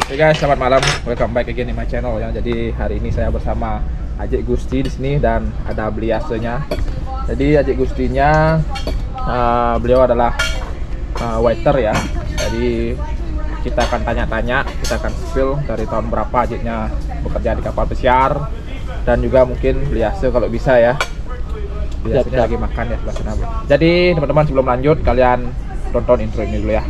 Oke guys, selamat malam. Welcome back again in my channel ya. Jadi hari ini saya bersama Ajik Gusti di sini dan ada beliasenya. Jadi Ajik Gustinya beliau adalah waiter ya. Jadi kita akan tanya-tanya, kita akan spill dari tahun berapa Ajiknya bekerja di kapal pesiar dan juga mungkin beliase kalau bisa ya. Biasanya lagi makan ya sebelah sana. Jadi teman-teman sebelum lanjut kalian tonton intro ini dulu ya.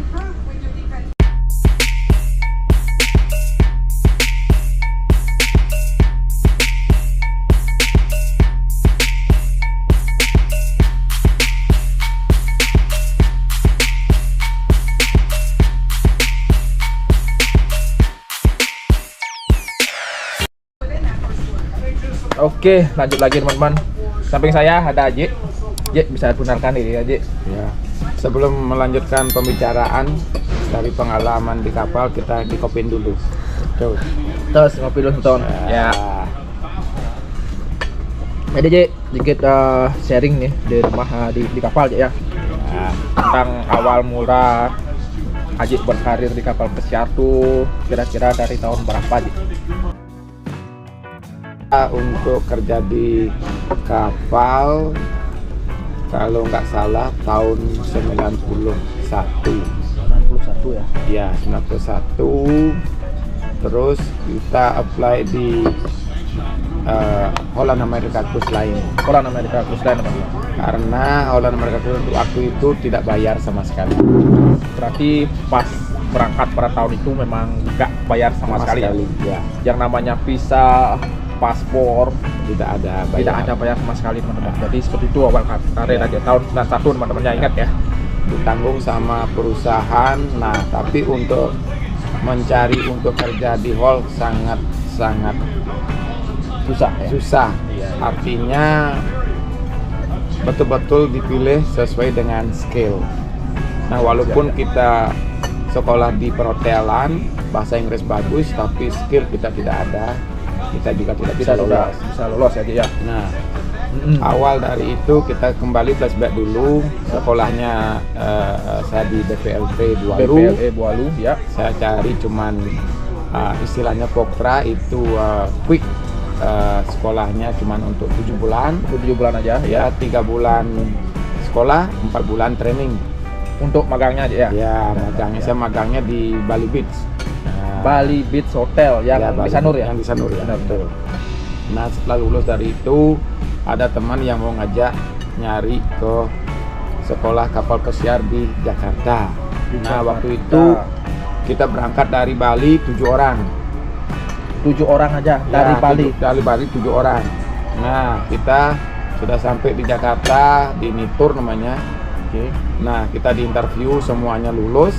Oke, lanjut lagi teman-teman. Samping saya ada Ajik. Ajik, bisa benarkan diri Ajik. Ya. Sebelum melanjutkan pembicaraan dari pengalaman di kapal, kita dikopin dulu. Terus ngopi dulu teman. Ya. Jadi Ajik, sedikit sharing nih di rumah di kapal Ajik ya. Tentang awal mula Ajik berkarir di kapal pesiar tuh kira-kira dari tahun berapa Ajik? Untuk kerja di kapal, kalau nggak salah tahun 91. 91 ya? Ya, 91. Terus kita apply di Holland America Cruise Line. Holland America Cruise Line teman-teman. Karena Holland America Cruise Line waktu itu tidak bayar sama sekali. Berarti pas berangkat pada tahun itu memang nggak bayar sama sekali. Ya. Yang namanya visa, paspor Tidak ada bayar. tidak ada bayar sama sekali teman-teman. Jadi seperti itu awal karir aja tahun 91 teman-teman ya, ingat ya. Ditanggung sama perusahaan. Nah, tapi untuk mencari untuk kerja di hall sangat Susah ya. susah. Iya. Artinya betul-betul dipilih sesuai dengan skill. Nah, walaupun kita sekolah di perhotelan, bahasa Inggris bagus, tapi skill kita tidak ada, kita juga tidak bisa lolos. Bisa lolos aja ya. Nah, awal dari itu kita kembali flashback dulu. Sekolahnya saya di BPLT Bualu. BPLE Bualu ya. Saya cari cuman istilahnya Pokra itu quick, sekolahnya cuman untuk 7 bulan. 7 bulan aja Ya, 3 bulan sekolah, 4 bulan training. untuk magangnya aja ya. Ya, magangnya saya magangnya di Bali Beach. Nah, Bali Beach Hotel yang ya, di Sanur ya. Yang di Sanur ya. Benar, betul. Nah, setelah lulus dari itu ada teman yang mau ngajak nyari ke sekolah kapal pesiar di Jakarta. Nah, waktu itu kita berangkat dari Bali 7 orang. 7 orang aja dari Ya, Bali. Dari Bali 7 orang. Nah, kita sudah sampai di Jakarta, di Nitur namanya. Oke. Nah, kita di interview semuanya lulus.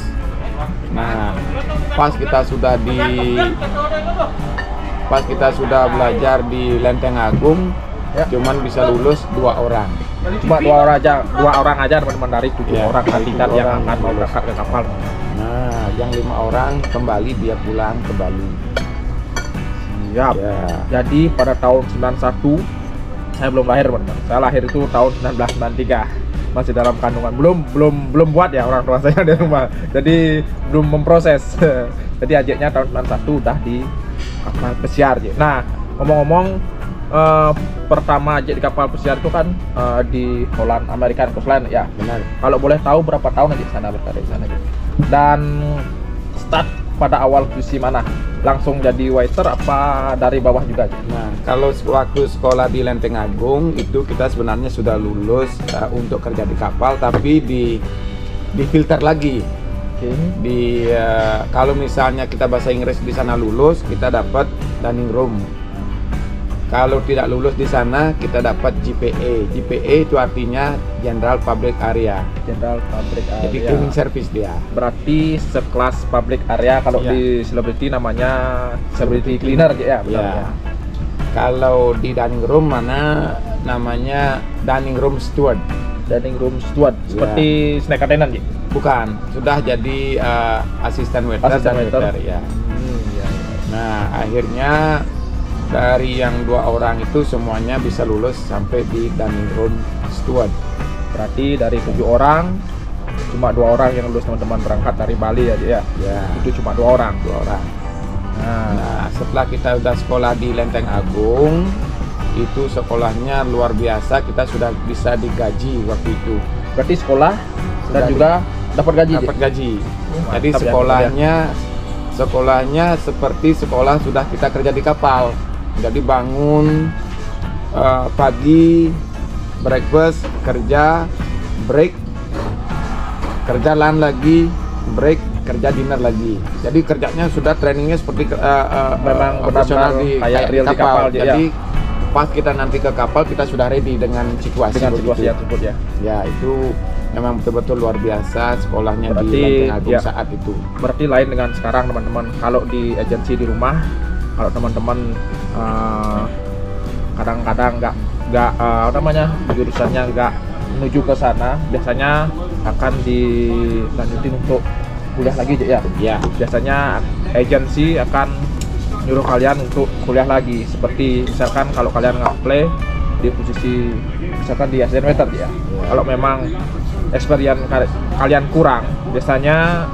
Nah, pas kita sudah belajar di Lenteng Agung, Ya. cuman bisa lulus 2 orang. Cuma 2 orang aja teman-teman dari 7 Ya, orang kandidat 7 yang orang akan mau lulus. berangkat ke kapal. Nah, yang 5 orang kembali, dia pulang ke Bali. Siap. Ya. Jadi pada tahun 91 saya belum lahir teman-teman. Saya lahir itu tahun 1993. Masih dalam kandungan. Belum buat ya orang tua saya di rumah. Jadi belum memproses. Jadi Ajiknya tahun 91 udah di kapal pesiar. Ajik. Nah, ngomong-ngomong pertama Ajik di kapal pesiar itu kan di Holland American Cruise Line ya. Benar. Kalau boleh tahu berapa tahun Ajik sana berkarir di sana gitu. Dan start pada awal posisi mana? Langsung jadi waiter apa dari bawah juga Ajik? Nah, kalau waktu sekolah di Lenteng Agung itu kita sebenarnya sudah lulus untuk kerja di kapal, tapi di filter lagi. Oke. Kalau misalnya kita bahasa Inggris di sana lulus, kita dapat dining room. Kalau tidak lulus di sana, kita dapat GPA. GPA itu artinya General Public Area. General Public Area. Jadi cleaning service dia. Berarti sekelas public area kalau Ya. di celebrity namanya celebrity cleaner ya, benar Ya. ya. Kalau di dining room mana namanya dining room steward. Dining room steward seperti snack attendant ya. Bukan, sudah jadi asisten waiter. Asisten dan waiter. ya. Ya. Nah, akhirnya dari yang 2 orang itu semuanya bisa lulus sampai di dining room steward. Berarti dari 7 orang cuma 2 orang yang lulus teman-teman berangkat dari Bali aja ya. Ya, Itu cuma 2 orang. 2 orang. Nah, setelah kita udah sekolah di Lenteng Agung, itu sekolahnya luar biasa, kita sudah bisa digaji waktu itu. Berarti sekolah dan Sudah juga dapat gaji. Dapat gaji. Mantap Jadi ya, sekolahnya seperti sekolah sudah kita kerja di kapal. Jadi bangun pagi, breakfast, kerja, break, kerja lunch lagi, break, kerja dinner lagi. Jadi kerjanya sudah trainingnya seperti Memang operasional benar-benar di kayak real di kapal aja, Jadi pas kita nanti ke kapal kita sudah ready dengan situasi dengan situasi begitu. yang tersebut ya. Ya, itu memang betul-betul luar biasa sekolahnya Berarti, di Lenteng Agung ya. saat itu. Berarti lain dengan sekarang teman-teman. Kalau di agensi di rumah, kalau teman-teman kadang-kadang nggak jurusannya nggak menuju ke sana, biasanya akan dilanjutin untuk kuliah lagi ya. Ya, Biasanya agensi akan nyuruh kalian untuk kuliah lagi. Seperti misalkan kalau kalian nge-apply di posisi misalkan di asisten waiter ya. Kalau memang experience kalian kurang, biasanya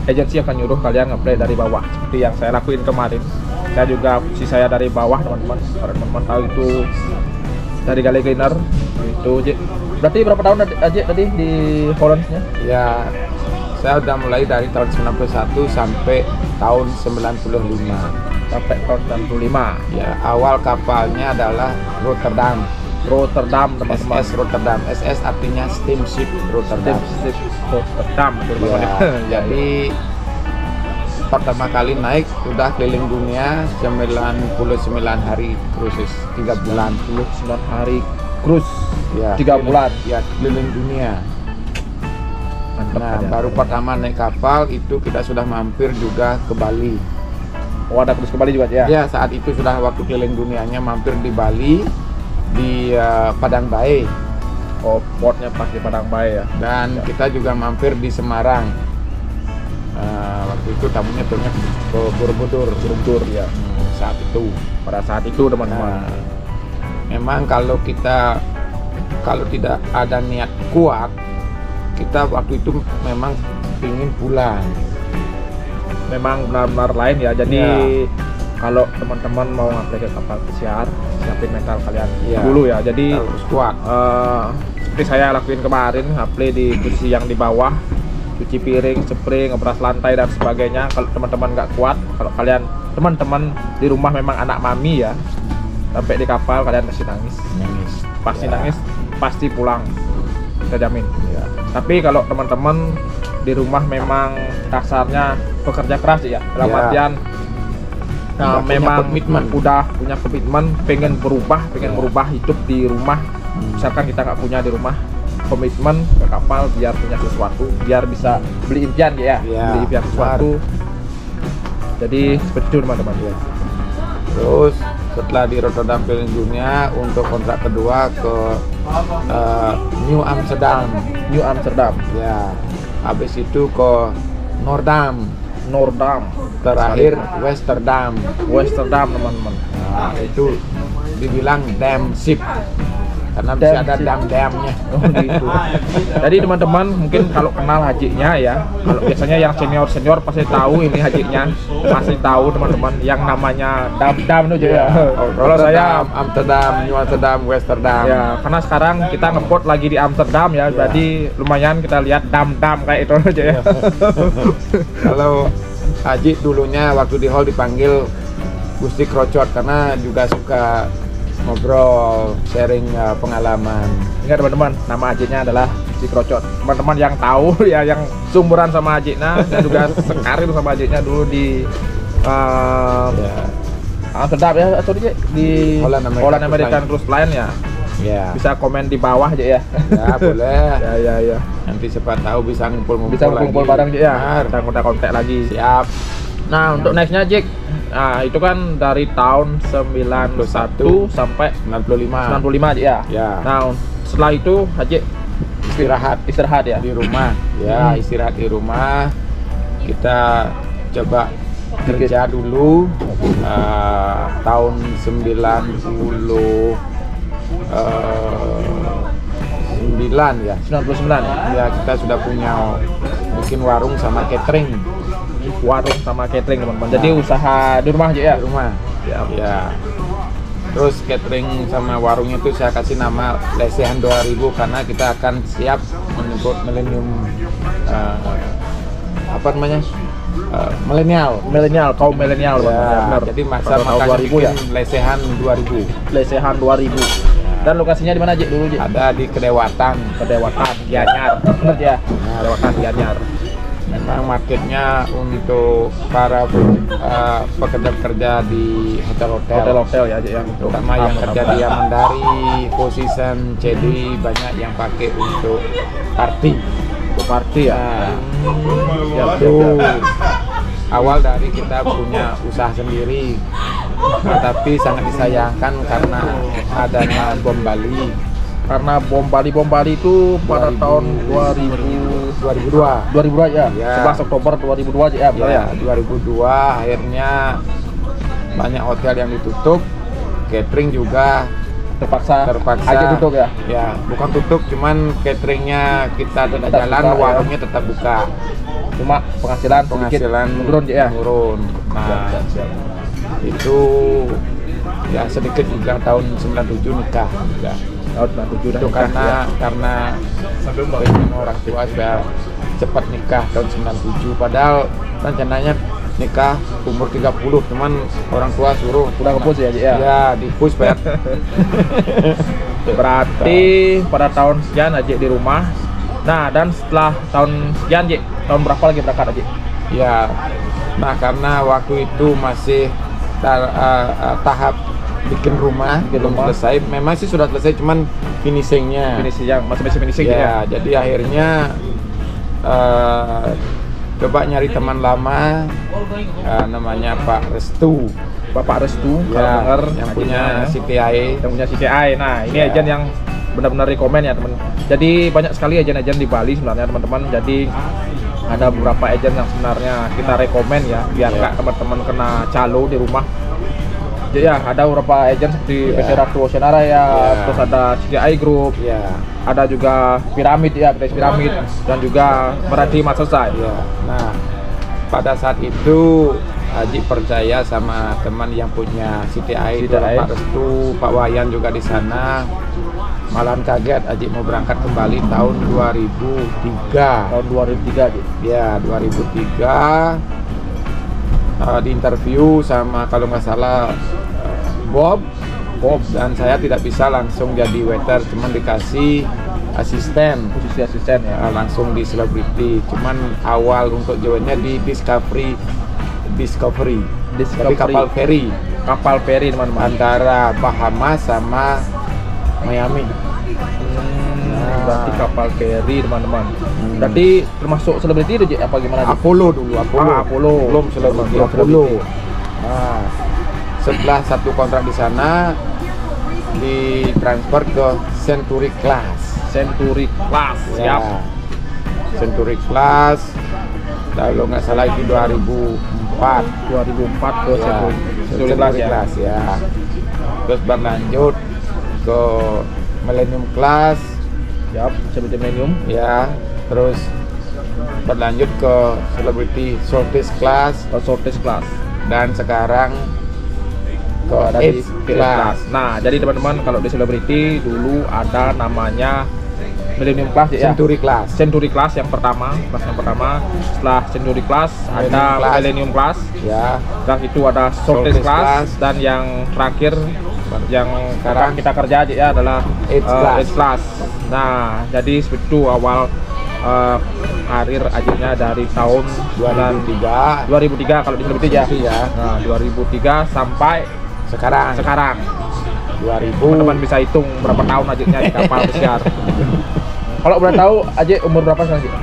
agensi akan nyuruh kalian nge-apply dari bawah. Seperti yang saya lakuin kemarin. Saya juga posisi saya dari bawah teman-teman. Kalau teman-teman tahu itu dari galley cleaner itu. Berarti berapa tahun aja tadi di Hollands-nya? ya, saya udah mulai dari tahun 91 sampai tahun 95. Sampai tahun 95. Ya, awal kapalnya adalah Rotterdam. Rotterdam teman-teman. SS Rotterdam. SS artinya steamship Rotterdam. Steamship Rotterdam teman-teman. Ya, jadi pertama kali naik udah keliling dunia 99 hari cruises, 3 bulan. 9 hari cruise Ya, 3 bulan. Ya, keliling dunia. Mantap Nah, aja. baru pertama naik kapal itu kita sudah mampir juga ke Bali. Oh, ada cruise ke Bali juga ya? Ya, saat itu sudah waktu keliling dunianya mampir di Bali, di Padang Bae, Oh, portnya pas di Padang Bae ya. dan kita juga mampir di Semarang. Waktu itu tamunya turunnya ke Borobudur. Borobudur ya. Saat itu. Pada saat itu teman-teman. Nah, memang kalau tidak ada niat kuat, kita waktu itu memang ingin pulang. Memang benar-benar lain ya. Jadi Ya. kalau teman-teman mau ngaplay ke kapal pesiar, siapin mental kalian Ya. dulu ya. Jadi Harus kuat. seperti saya lakuin kemarin, ngaplay di posisi yang di bawah, cuci piring, spray, ngebras lantai dan sebagainya. Kalau teman-teman nggak kuat, kalau kalian teman-teman di rumah memang anak mami ya, sampai di kapal kalian pasti nangis. Pasti Ya. nangis, pasti pulang, saya jamin. Ya. Tapi kalau teman-teman di rumah memang dasarnya pekerja keras ya, dalam Ya. artian Udah punya memang komitmen. udah punya komitmen, pengen berubah hidup di rumah. Misalkan kita nggak punya di rumah, komitmen ke kapal biar punya sesuatu, biar bisa beli impian ya, Ya, beli impian sesuatu. Jadi seperti itu teman-teman ya. Terus setelah di Rotterdam keliling dunia, untuk kontrak kedua ke New Amsterdam. New Amsterdam, Ya, habis itu ke Noordam, Noordam, terakhir Westerdam. Westerdam teman-teman. Nah, itu dibilang dam ship karena bisa Dam ada ship. dam-damnya. Oh gitu. Jadi teman-teman mungkin kalau kenal hajinya ya, kalau biasanya yang senior pasti tahu ini hajinya, pasti tahu teman-teman yang namanya dam-dam itu ya. Kalau saya Amsterdam, New Amsterdam, Westerdam. ya, karena sekarang kita ngeport lagi di Amsterdam ya, berarti lumayan kita lihat dam-dam kayak itu aja ya. Kalau Haji dulunya waktu di hall dipanggil Gusti Krocot karena juga suka ngobrol, sharing pengalaman. Ingat teman-teman, nama hajinya adalah si Krocot. Teman-teman yang tahu ya, yang sumuran sama hajinya dan juga sekarir sama hajinya dulu di Ya, Amsterdam ya, atau di Holland American Cruise Line ya. ya, Bisa komen di bawah aja ya. ya boleh. Ya. Nanti siapa tahu bisa ngumpul-ngumpul Bisa kumpul lagi. bareng aja ya. Benar. Kita kontak-kontak lagi. Siap. Nah, untuk nextnya Jack, nah itu kan dari tahun 91 sampai 95. 95 aja ya. Ya. Nah, setelah itu Haji istirahat ya. Di rumah. Ya, istirahat di rumah. Kita coba kerja dulu tahun 99 ya. 99 ya. Ya, kita sudah punya bikin warung sama catering. warung sama catering teman-teman. Jadi usaha di rumah aja ya. Di rumah. Ya. Ya. Terus catering sama warungnya itu saya kasih nama Lesehan 2000 karena kita akan siap menyebut milenium apa namanya? Milenial, kaum milenial ya, benar. jadi Pada tahun makanya 2000 bikin ya. Lesehan 2000. Lesehan 2000. Dan lokasinya di mana Ji dulu Ji? Ada di Kedewatan. Kedewatan Gianyar. Benar ya? Kedewatan Gianyar. Memang marketnya untuk para pekerja-pekerja di Hotel-hotel ya Ji ya. Terutama yang kerja di Amandari, Four Seasons, CD, banyak yang pakai untuk party. Untuk party ya. Ya, itu awal dari kita punya usaha sendiri, tapi sangat disayangkan karena adanya bom Bali. Karena bom Bali itu pada tahun 2002 ya. Ya. 11 Oktober 2002 ya, benar ya. 2002 akhirnya banyak hotel yang ditutup, catering juga Terpaksa aja tutup ya. Ya, bukan tutup, cuman cateringnya kita tidak Tetap jalan, buka, ya. warungnya tetap buka. Cuma penghasilan sedikit menurun ya. Menurun. Nah, Siap. itu ya sedikit juga tahun 97 nikah juga. Tahun 97 Itu nikah, ya. karena pengen orang tua sudah cepat nikah tahun 97, padahal rencananya nikah umur 30, cuman orang tua suruh Udah nge-push ya Ji ya. ya di-push Pak. Berarti pada tahun sekian Aji di rumah. Nah, dan setelah tahun sekian Ji, tahun berapa lagi berangkat Aji? Ya, nah karena waktu itu masih tahap bikin rumah belum selesai. Memang sih sudah selesai, cuman finishingnya. Masih finishing Ya, jadi akhirnya coba nyari teman lama, namanya Pak Restu. Bapak Restu, Ya, kalau dengar yang punya CTI. Yang punya CTI. Nah, ini Ya. agen yang benar-benar rekomen ya teman. Jadi banyak sekali agen-agen di Bali sebenarnya teman-teman. Jadi ada beberapa agen yang sebenarnya kita rekomen ya, biar Ya. nggak teman-teman kena calo di rumah. Jadi ya ada beberapa agen seperti Ya. PT Ratu Oceana Raya, Ya. terus ada CTI Group, Ya, ada juga Piramid ya, PT Piramid, dan juga Meradi Mas Selesai. ya. Nah, pada saat itu Haji percaya sama teman yang punya CTI, itu CTI. Pak Restu, Pak Wayan juga di sana. Malahan kaget Haji mau berangkat ke Bali tahun 2003. Tahun 2003 Ji. Ya, 2003 di interview sama kalau nggak salah Bob, dan saya tidak bisa langsung jadi waiter, cuman dikasih asisten. Posisi asisten ya. Langsung di Celebrity, cuman awal untuk joinnya di Discovery. Jadi kapal feri teman-teman. antara Bahamas sama Miami. Berarti kapal feri teman-teman. Berarti termasuk selebriti itu Ji, apa gimana Ji? Apollo dulu, Apollo. belum Celebrity, Belum Apollo. Celebrity. Nah, setelah satu kontrak di sana ditransfer ke Century Class. Century Class. Ya. Siap. Century Class. Kalau nggak salah itu 2004. 2004 ke Ya, Century Class ya. Class ya. Terus berlanjut ke Millennium Class. Siap, seperti Millennium. Ya, terus berlanjut ke Celebrity Shortest Class, Shortest Class. dan sekarang ke Ada di Edge PS Class. Class. Nah, jadi teman-teman kalau di selebriti dulu ada namanya Millennium Class ya. Century Class. Century Class yang pertama, kelas yang pertama. Setelah Century Class Millennium ada Class. Millennium Class. Ya, Dan itu ada Shortest Shortest Class, Class. dan yang terakhir yang sekarang Sekarang kita kerja aja ya adalah Edge Class. Edge Class. Nah, jadi seperti itu awal karir Ajiknya dari tahun 2003 kalau di selebriti ya. ya. Nah, 2003 sampai Sekarang sekarang. 2000. Teman-teman bisa hitung berapa tahun Ajiknya di kapal pesiar. Kalau boleh tahu Ajik umur berapa sekarang Ajik?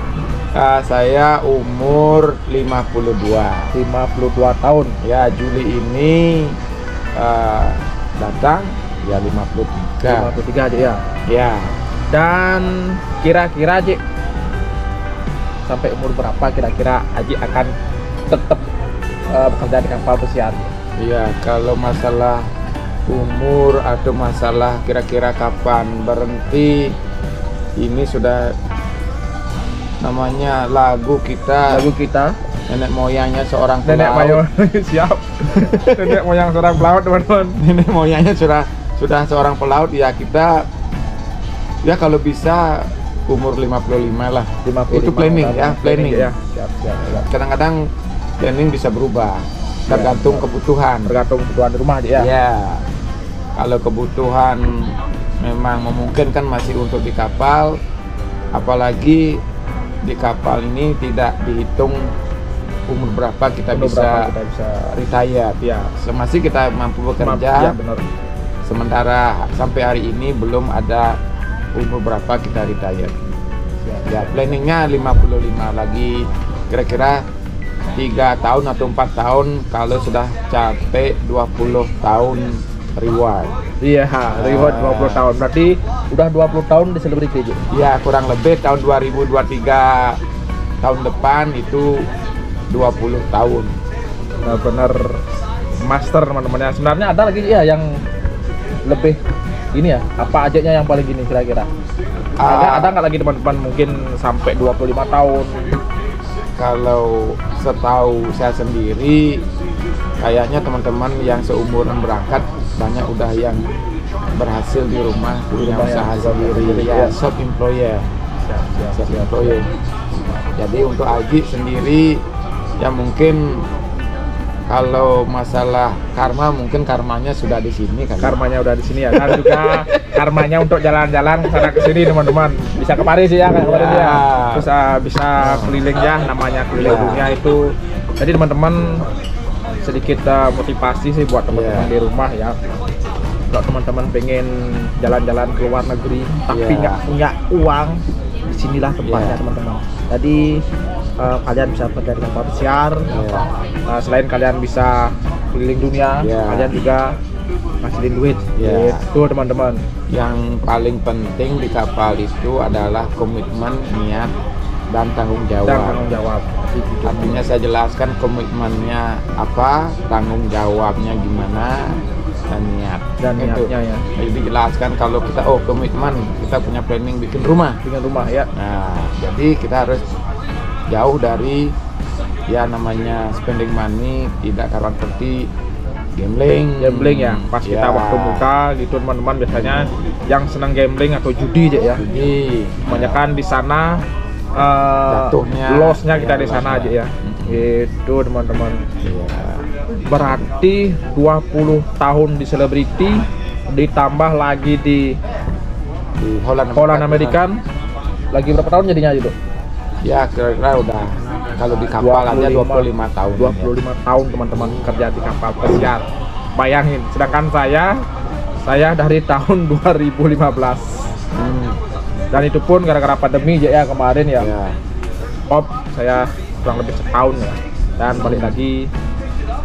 Saya umur 52. 52 tahun. Ya, Juli ini datang ya 53. 53 Ajik ya. Ya, Dan kira-kira Ajik sampai umur berapa kira-kira Ajik akan tetap bekerja di kapal pesiar? iya, kalau masalah umur atau masalah kira-kira kapan berhenti, ini sudah namanya lagu kita Lagu kita nenek moyangnya seorang Nenek pelaut. moyang siap. Nenek moyang seorang pelaut teman-teman. Nenek moyangnya sudah seorang pelaut, ya kita ya kalau bisa umur 55 lah. 55 Itu planning tahun. ya, planning. Ya. Siap. Kadang-kadang planning bisa berubah tergantung kebutuhan. Tergantung kebutuhan di rumah aja ya. Ya, kalau kebutuhan memang memungkinkan masih untuk di kapal, apalagi di kapal ini tidak dihitung umur berapa kita Umur bisa berapa kita bisa retire. ya. Masih kita mampu bekerja. Ya benar. Sementara sampai hari ini belum ada umur berapa kita retire. Ya, planningnya 55 lagi, kira-kira 3 tahun atau 4 tahun kalau sudah capek 20 tahun reward. Iya, reward 20 tahun. Berarti udah 20 tahun di selebriti aja. Ya, kurang lebih tahun 2023 tahun depan itu 20 tahun. Benar master teman-teman ya. Sebenarnya ada lagi ya yang lebih ini ya. Apa ajaknya yang paling gini kira-kira? Ada nggak lagi teman-teman mungkin sampai 25 tahun? Kalau setahu saya sendiri, kayaknya teman-teman yang seumuran berangkat banyak udah yang berhasil di rumah punya usaha sendiri ya, self employer. Self employer. Jadi untuk Aji sendiri ya mungkin kalau masalah karma, mungkin karmanya sudah di sini kan. Karmanya udah di sini ya. Dan juga karmanya untuk jalan-jalan sana ke sini teman-teman. Bisa kemarin sih ya, kayak kemarin ya. Terus bisa keliling ya, namanya keliling dunia itu. Jadi teman-teman sedikit motivasi sih buat teman-teman di rumah ya. Kalau teman-teman pengen jalan-jalan ke luar negeri tapi nggak punya uang, disinilah tempatnya teman-teman. Jadi kalian bisa kerja dengan kapal pesiar. Selain kalian bisa keliling dunia, kalian juga ngasilin duit. Itu teman-teman. Yang paling penting di kapal itu adalah komitmen, niat, dan tanggung jawab. Artinya saya jelaskan komitmennya apa, tanggung jawabnya gimana, dan niat. Dan niatnya ya. Jadi jelaskan kalau kita komitmen, kita punya planning bikin rumah. Ya. Nah, jadi kita harus jauh dari ya namanya spending money, tidak karuan seperti gambling ya. Pas kita waktu muda gitu teman-teman, biasanya yang senang gambling atau judi aja ya. Kebanyakan di sana lossnya kita di sana aja ya. Itu teman-teman. Berarti 20 tahun di selebriti ditambah lagi di Holland American. Lagi berapa tahun jadinya itu? Ya kira-kira udah kalau di kapal aja 25 tahun. 25 tahun teman-teman kerja di kapal pesiar. Bayangin, sedangkan saya dari tahun 2015. Dan itu pun gara-gara pandemi ya kemarin ya. Saya kurang lebih setahun ya. Dan balik lagi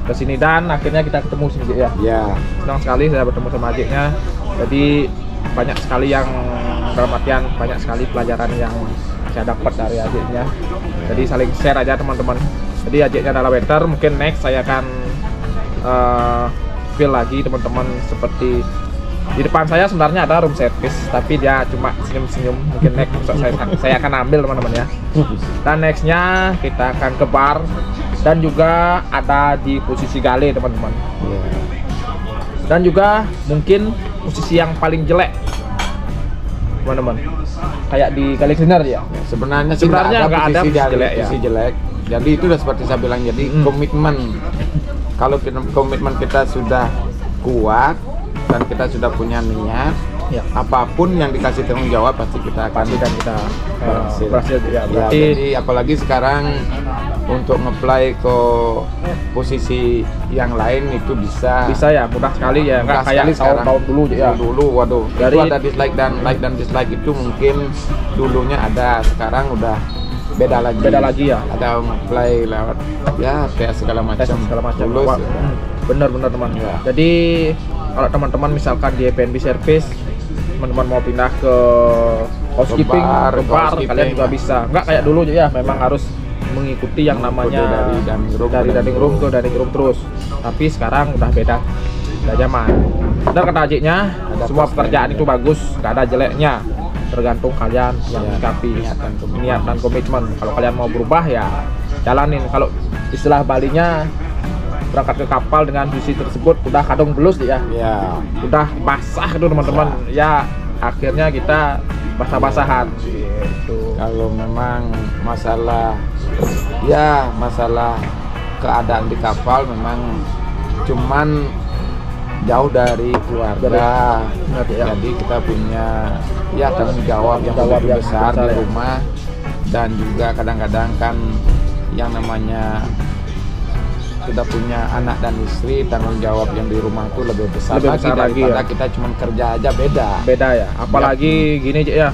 ke sini dan akhirnya kita ketemu sini ya. Senang sekali saya bertemu sama adiknya. Jadi banyak sekali yang dalam artian banyak sekali pelajaran yang saya dapat dari adiknya. Jadi saling share aja teman-teman. Jadi adiknya adalah waiter, mungkin next saya akan feel lagi teman-teman seperti di depan saya sebenarnya ada room service, tapi dia cuma senyum-senyum. Mungkin next saya akan ambil teman-teman ya. Dan nextnya kita akan ke bar dan juga ada di posisi gale teman-teman. Dan juga mungkin posisi yang paling jelek teman-teman, kayak di kali cleaner ya. Sebenarnya nggak ada posisi jelek. Jadi itu udah seperti saya bilang, jadi komitmen. Kalau komitmen kita sudah kuat dan kita sudah punya niat, apapun yang dikasih tanggung jawab pasti kita akan berhasil. Jadi apalagi sekarang untuk nge-apply ke posisi yang lain itu bisa ya, mudah sekali ya, nggak kayak tahun dulu ya. Waduh, dari itu ada dislike dan like dan dislike itu mungkin dulunya ada, sekarang udah beda lagi ya. Ada nge-apply lewat tes segala macam. Lulus. Bener teman. Jadi kalau teman-teman misalkan di F&B service, teman-teman mau pindah ke housekeeping, ke bar, kalian juga bisa. Nggak kayak dulu ya, memang harus mengikuti yang namanya dari dining room ke dining room terus. Tapi sekarang udah beda zaman. Benar kata adiknya, semua pekerjaan itu bagus, nggak ada jeleknya. Tergantung kalian yang sikapi niat dan komitmen. Kalau kalian mau berubah ya jalanin. Kalau istilah Balinya berangkat ke kapal dengan visi tersebut udah kadung belus ya, Ya. udah basah itu teman-teman. Ya akhirnya kita basah-basahan gitu. Kalau memang masalah keadaan di kapal memang cuman jauh dari keluarga, Ya. jadi kita punya tanggung jawab yang lebih besar di rumah, dan juga kadang-kadang kan yang namanya sudah punya anak dan istri, tanggung jawab yang di rumah itu lebih besar lagi daripada kita cuma kerja aja. Beda ya, apalagi gini Cik ya,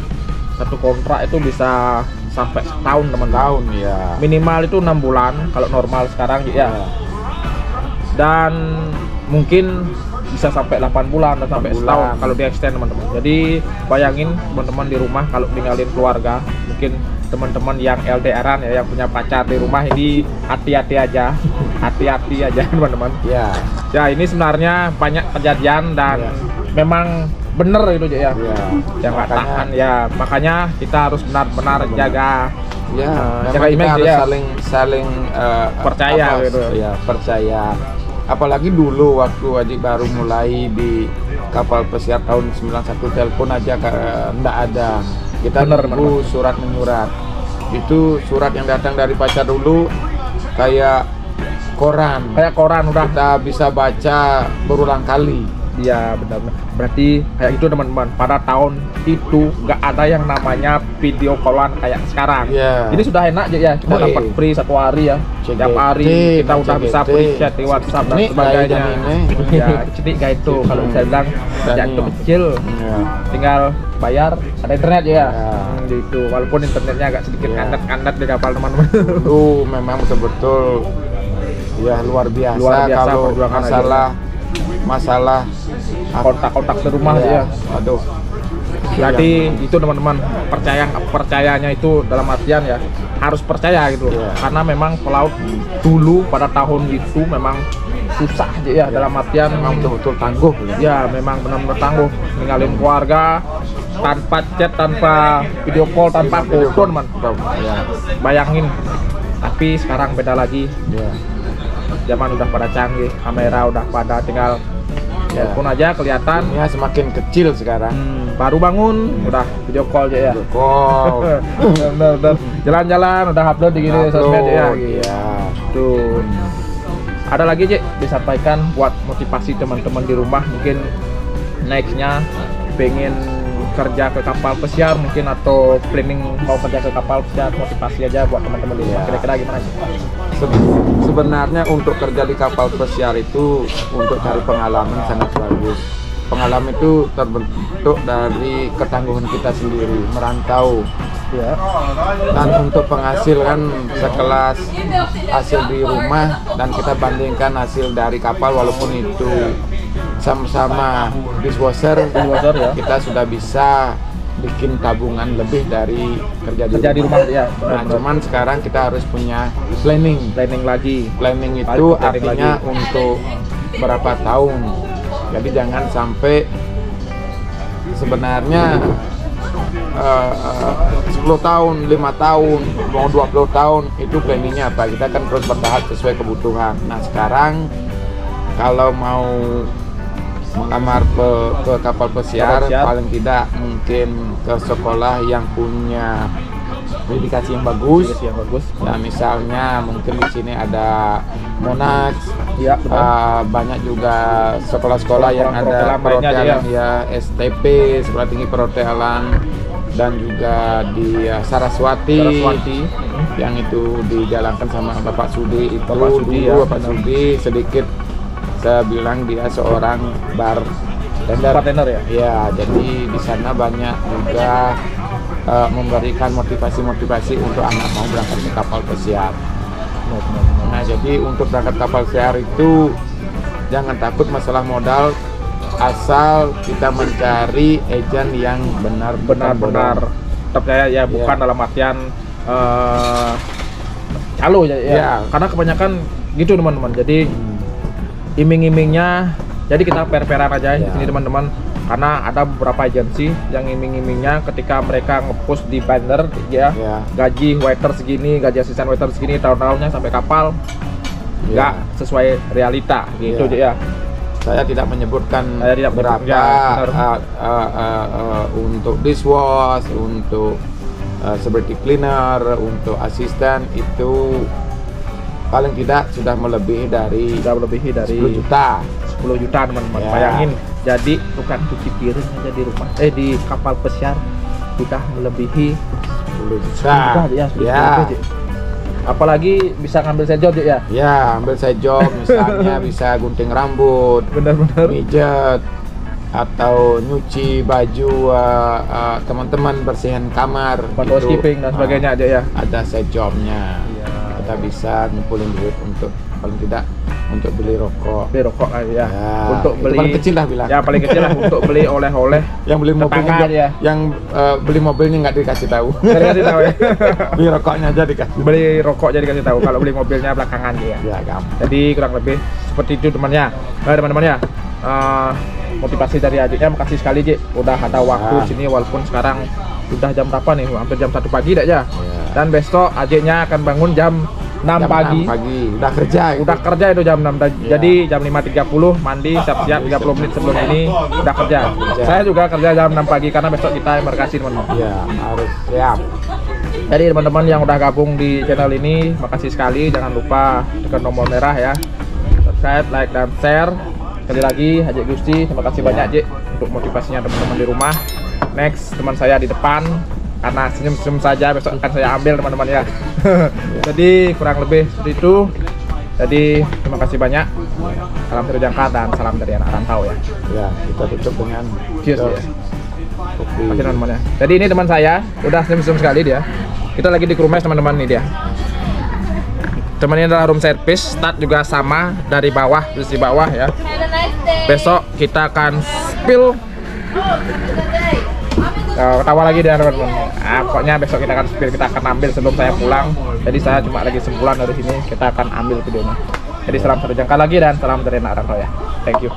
satu kontrak itu bisa sampai setahun teman-teman. Tahun ya, Minimal itu 6 bulan kalau normal sekarang Cik ya, dan mungkin bisa sampai 8 bulan dan sampai 8 setahun bulan. kalau di extend teman-teman. Jadi bayangin teman-teman di rumah kalau tinggalin keluarga, mungkin teman-teman yang LDRan ya, yang punya pacar di rumah ini hati-hati aja, hati-hati aja teman-teman. ya, Ya ini sebenarnya banyak kejadian dan Ya. memang bener itu ya, ya. yang nggak tahan ya, makanya kita harus benar-benar jaga Ya, jaga memang kita image harus ya. saling Percaya gitu. Ya, percaya. Apalagi dulu waktu Aji baru mulai di kapal pesiar tahun 91, telepon aja enggak ada. Kita Bener, nunggu surat menyurat. Itu surat yang datang dari pacar dulu kayak koran. Kayak koran udah. Kita bisa baca berulang kali. Iya benar-benar. Berarti kayak itu teman-teman. Pada tahun itu nggak ada yang namanya video callan kayak sekarang. Iya. Ini sudah enak aja ya. Kita Oh, dapat iya. free 1 hari ya. CGT, Tiap hari kita udah bisa CGT. free chat di WhatsApp dan Cenik sebagainya. kayak ini. Ya, cenik kayak itu. Kalau saya bilang Dan ya itu iya. kecil. Ya. Tinggal bayar, ada internet ya. Ya. Gitu. Walaupun internetnya agak sedikit Ya. kandet-kandet di kapal teman-teman. Itu memang betul-betul ya luar biasa, Luar biasa kalau perjuangan masalah Kontak-kontak di rumah ya. Aduh. Jadi itu teman-teman, percayanya itu dalam artian ya harus percaya gitu. Iya. Karena memang pelaut dulu pada tahun itu memang susah aja ya, dalam artian Memang betul-betul tangguh. ya memang benar-benar tangguh, ninggalin keluarga tanpa chat, tanpa video call, tanpa foto teman. Ya. Bayangin. Tapi sekarang beda lagi. Ya. Zaman udah pada canggih, kamera udah pada tinggal Ya. telepon aja kelihatan. Ya semakin kecil sekarang. Baru bangun udah video call aja ya. Kol. Bener. Jalan-jalan udah upload di gini sosmed ya gitu. Ya. Tuh. Ada lagi Cik disampaikan buat motivasi teman-teman di rumah, mungkin nextnya pengen kerja ke kapal pesiar mungkin, atau planning mau kerja ke kapal pesiar, motivasi aja buat teman-teman di rumah. Ya. Kira-kira gimana sih? Sebenarnya untuk kerja di kapal pesiar itu untuk cari pengalaman sangat bagus. Pengalaman itu terbentuk dari ketangguhan kita sendiri, merantau. Ya. Dan untuk penghasilan sekelas hasil di rumah, dan kita bandingkan hasil dari kapal, walaupun itu sama-sama dishwasher, ya. kita sudah bisa bikin tabungan lebih dari kerja di rumah. ya. Nah, cuman sekarang kita harus punya planning. Planning lagi. Planning itu Planning artinya lagi. untuk berapa tahun. Jadi jangan sampai sebenarnya 10 tahun, 5 tahun, mau 20 tahun itu planningnya apa? Kita kan terus bertahap sesuai kebutuhan. Nah sekarang kalau mau mengamar ke kapal pesiar, paling tidak mungkin ke sekolah yang punya dedikasi yang bagus. Yang bagus. Nah misalnya mungkin di sini ada Monax, Ya, betul. banyak juga sekolah-sekolah yang ada Perhotelan lainnya, perhotelan ya, STP, Sekolah Tinggi Perhotelan, dan juga di Saraswati, yang itu dijalankan sama Bapak Sudi itu. Bapak Sudi, dulu ya, Bapak benar. Sudi sedikit saya bilang dia seorang bartender ya. ya, jadi di sana banyak juga memberikan motivasi untuk anak mau berangkat ke kapal pesiar. Nah jadi untuk berangkat kapal pesiar itu jangan takut masalah modal, asal kita mencari agen yang benar-benar terpercaya ya, bukan dalam artian calo ya, Ya. karena kebanyakan gitu teman-teman. Jadi iming-imingnya, jadi kita fair-fairan aja di Ya. sini teman-teman, karena ada beberapa agensi yang iming-imingnya ketika mereka nge-post di banner ya, Ya. gaji waiter segini, gaji asisten waiter segini, tahun-tahunnya sampai kapal nggak sesuai realita gitu Ya. Cik ya. Saya tidak menyebutkan Saya tidak berapa menyebutkan, ya, untuk dishwash, untuk seperti cleaner, untuk asisten itu paling tidak sudah melebihi dari Sudah melebihi dari 10 juta. 10 juta teman-teman. Ya. Bayangin, jadi bukan cuci piring aja di rumah, di kapal pesiar sudah melebihi 10 juta. ya, 10 Ya. juta, Cik. Apalagi bisa ngambil job Cik ya. Ya, ambil saya job misalnya bisa gunting rambut, Benar-benar. mijet, atau nyuci baju teman-teman, bersihin kamar, Buat housekeeping dan sebagainya aja ya. ada saya jobnya. Iya. Kita bisa ngumpulin duit untuk paling tidak untuk beli rokok. Beli rokok aja ya. Ya, Untuk itu beli paling kecil lah bilang. Ya paling kecil lah untuk beli oleh-oleh. Yang beli mobilnya Tetangga aja ya. yang beli mobilnya nggak dikasih tahu. Nggak dikasih tahu ya. Beli rokoknya aja dikasih. Beli rokok jadi kasih tahu, kalau beli mobilnya belakangan ya. Ya, gampang. Jadi kurang lebih seperti itu temannya. Nah, teman-teman ya. Motivasi dari adiknya, makasih sekali Cik udah ada waktu Ya. sini walaupun sekarang udah jam berapa nih, hampir jam 1 pagi dah ya. Ya. Dan besok adiknya akan bangun jam 6 Jam pagi. 6 pagi udah kerja. Udah kerja itu jam 6 Ya. jadi jam 5.30 mandi siap-siap 30 menit sebelum ini udah kerja. Saya juga kerja jam 6 pagi karena besok kita embarkasi teman-teman. Ya, harus siap. Jadi teman-teman yang udah gabung di channel ini, makasih sekali. Jangan lupa tekan tombol merah ya, subscribe, like, dan share. Sekali lagi Haji Gusti, terima kasih banyak Cik untuk motivasinya teman-teman di rumah. Next teman saya di depan, karena senyum-senyum saja besok akan saya ambil teman-teman ya. Jadi kurang lebih seperti itu. Jadi terima kasih banyak. Salam terjangka dan salam dari anak rantau ya. Ya, kita tutup dengan Cheers dos ya. kopi. Makasih teman-teman ya. Jadi ini teman saya, udah senyum-senyum sekali dia. Kita lagi di Krumes teman-teman nih dia. Temannya adalah room service, start juga sama dari bawah, terus di bawah ya. Besok kita akan spill. Ketawa lagi dia teman-teman. Pokoknya besok kita akan spill, kita akan ambil sebelum saya pulang. Jadi saya cuma lagi sebulan dari sini, kita akan ambil videonya. Jadi salam satu jangka lagi dan salam dari anak rantau ya. Thank you.